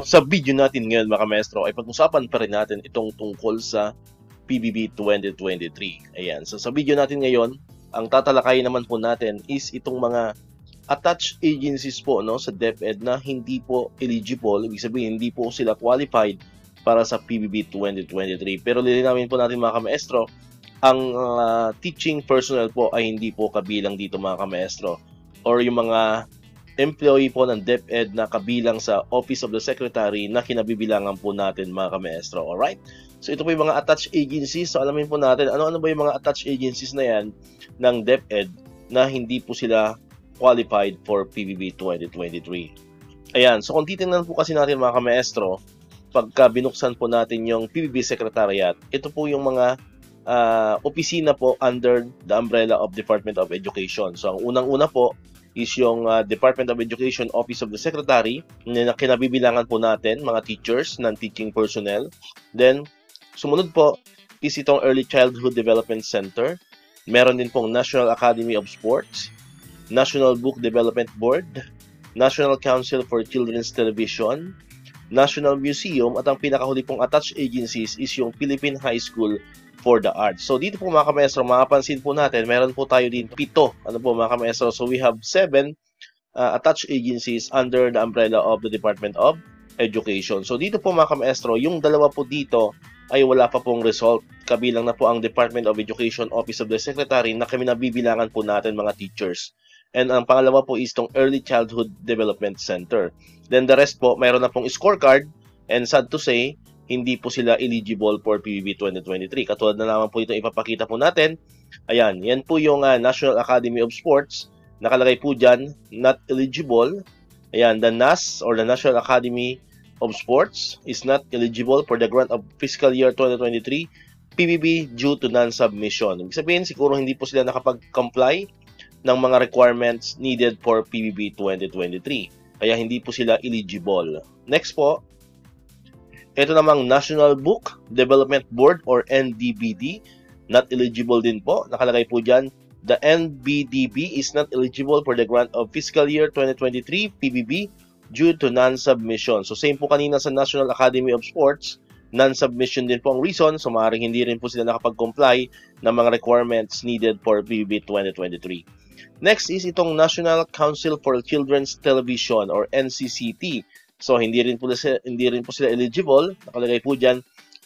Sa video natin ngayon mga maestro ay pag-usapan pa rin natin itong tungkol sa PBB 2023. Ayan, so sa video natin ngayon, ang tatalakayin naman po natin is itong mga attached agencies po sa DepEd na hindi po eligible, ibig sabihin hindi po sila qualified para sa PBB 2023. Pero lilinawin po natin mga kamaestro, ang teaching personnel po ay hindi po kabilang dito mga kamaestro, or yung mga employee po ng DepEd na kabilang sa Office of the Secretary na kinabibilangan po natin mga kamaestro. Alright? So ito po yung mga attached agencies. So alamin po natin, ano-ano ba yung mga attached agencies na yan ng DepEd na hindi po sila qualified for PBB 2023. Ayan, so kung titingnan po kasi natin mga kamaestro, pagka binuksan po natin yung PBB Secretariat, ito po yung mga opisina po under the umbrella of Department of Education. So ang unang-una po is yung Department of Education Office of the Secretary na kinabibilangan po natin mga teachers, non-teaching personnel. Then, sumunod po is itong Early Childhood Development Center. Meron din pong National Academy of Sports, National Book Development Board, National Council for Children's Television, National Museum, at ang pinakahuli pong attached agencies is yung Philippine High School for the Arts. So dito po mga kamaestro, mapapansin po natin, meron po tayo din 7. Ano po mga kamaestro? So we have 7 attached agencies under the umbrella of the Department of Education. So dito po mga kamaestro, yung dalawa po dito ay wala pa pong result. Kabilang na po ang Department of Education Office of the Secretary na kami nabibilangan po natin mga teachers. And ang pangalawa po is itong Early Childhood Development Center. Then the rest po, mayroon na pong scorecard, and sad to say, hindi po sila eligible for PBB 2023. Katulad na naman po ito ipapakita po natin. Ayan, yan po yung National Academy of Sports. Nakalagay po dyan, not eligible. Ayan, the NAS or the National Academy of Sports is not eligible for the grant of fiscal year 2023 PBB due to non-submission. Ibig sabihin, siguro hindi po sila nakapag-comply ng mga requirements needed for PBB 2023. Kaya hindi po sila eligible. Next po, ito namang National Book Development Board or NDBD, not eligible din po. Nakalagay po dyan, the NBDB is not eligible for the grant of fiscal year 2023 PBB due to non-submission. So same po kanina sa National Academy of Sports, non-submission din po ang reason. So maaaring hindi rin po sila nakapag-comply ng mga requirements needed for PBB 2023. Next is itong National Council for Children's Television or NCCT. So, hindi rin po sila eligible. Nakalagay po dyan,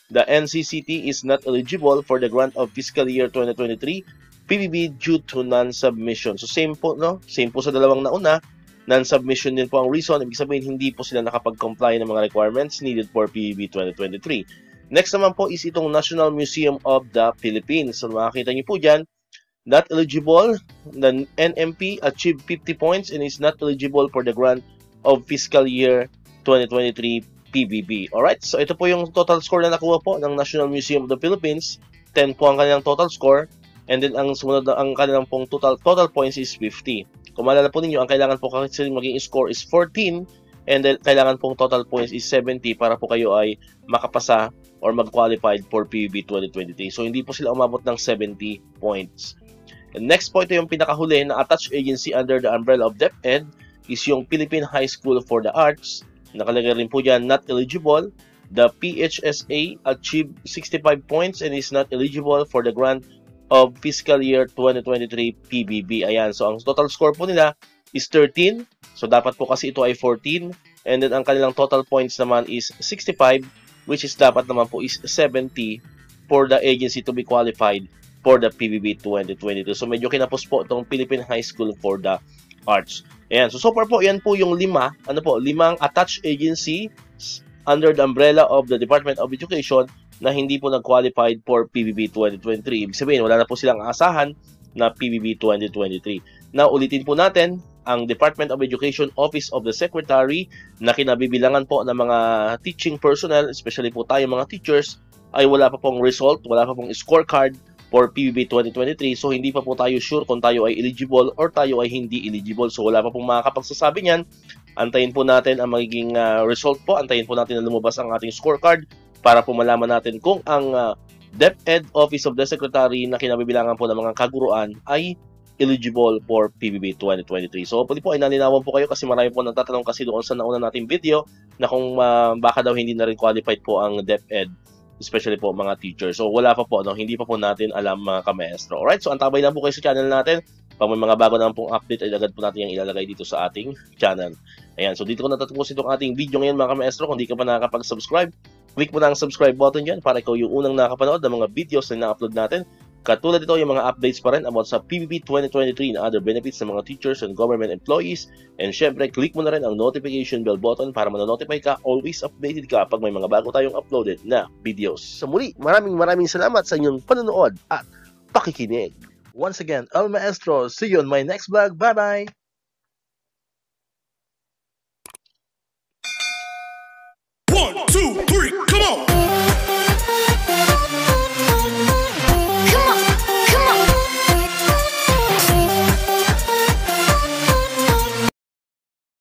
the NCCT is not eligible for the grant of fiscal year 2023 PBB due to non-submission. So, same po, no? Same po sa dalawang nauna. Non-submission din po ang reason. Ibig sabihin, hindi po sila nakapag-comply ng mga requirements needed for PBB 2023. Next naman po is itong National Museum of the Philippines. So, makikita niyo po dyan, not eligible. The NMP achieved 50 points and is not eligible for the grant of fiscal year 2023 PBB. Alright, so ito po yung total score na nakuha po ng National Museum of the Philippines. 10 po ang kanilang total score. And then ang sumunod na ang kanilang pong total points is 50. Kung maalala po ninyo, ang kailangan po kasi maging score is 14. And then kailangan pong total points is 70 para po kayo ay makapasa or mag-qualified for PBB 2023. So hindi po sila umabot ng 70 points. And next po, ito yung pinakahuli na attached agency under the umbrella of DepEd is yung Philippine High School for the Arts. Nakalagay rin po dyan, not eligible. The PHSA achieved 65 points and is not eligible for the grant of fiscal year 2023 PBB. Ayan, so ang total score po nila is 13. So dapat po kasi ito ay 14. And then ang kanilang total points naman is 65, which is dapat naman po is 70 for the agency to be qualified for the PBB 2022. So medyo kinapos po itong Philippine High School for the Arts. Ayan, so far po, yan po yung 5 attached agency under the umbrella of the Department of Education na hindi po nag-qualified for PBB 2023. Ibig sabihin, wala na po silang asahan na PBB 2023. Now, ulitin po natin, ang Department of Education Office of the Secretary na kinabibilangan po ng mga teaching personnel, especially po tayo mga teachers, ay wala pa pong result, wala pa pong scorecard for PBB 2023. So, hindi pa po tayo sure kung tayo ay eligible or tayo ay hindi eligible. So, wala pa pong makakapagsasabi niyan. Antayin po natin ang magiging result po. Antayin po natin na lumabas ang ating scorecard para po malaman natin kung ang DepEd Office of the Secretary na kinabibilangan po ng mga kaguruan ay eligible for PBB 2023. So hopefully po ay nalinawan po kayo kasi marami po nagtatanong kasi doon sa nauna nating video na kung baka daw hindi na rin qualified po ang DepEd, especially po mga teachers. So wala pa po, no? Hindi pa po natin alam mga kamaestro. Alright, so antabay lang po kayo sa channel natin. Pag may mga bago naman pong update ay agad po natin yung ilalagay dito sa ating channel. Ayan, so dito ko natatapusin itong ating video ngayon mga kamaestro. Kung di ka pa nakakapag-subscribe, click mo na ang subscribe button dyan para ikaw yung unang nakapanood ng mga videos na na-upload natin. Katulad ito, yung mga updates pa rin about sa PBB 2023 na other benefits ng mga teachers and government employees. And syempre, click mo na rin ang notification bell button para manonotify ka, always updated ka pag may mga bago tayong uploaded na videos. Sa muli, maraming salamat sa inyong panonood at pakikinig. Once again, El Maestro, see you on my next vlog. Bye-bye!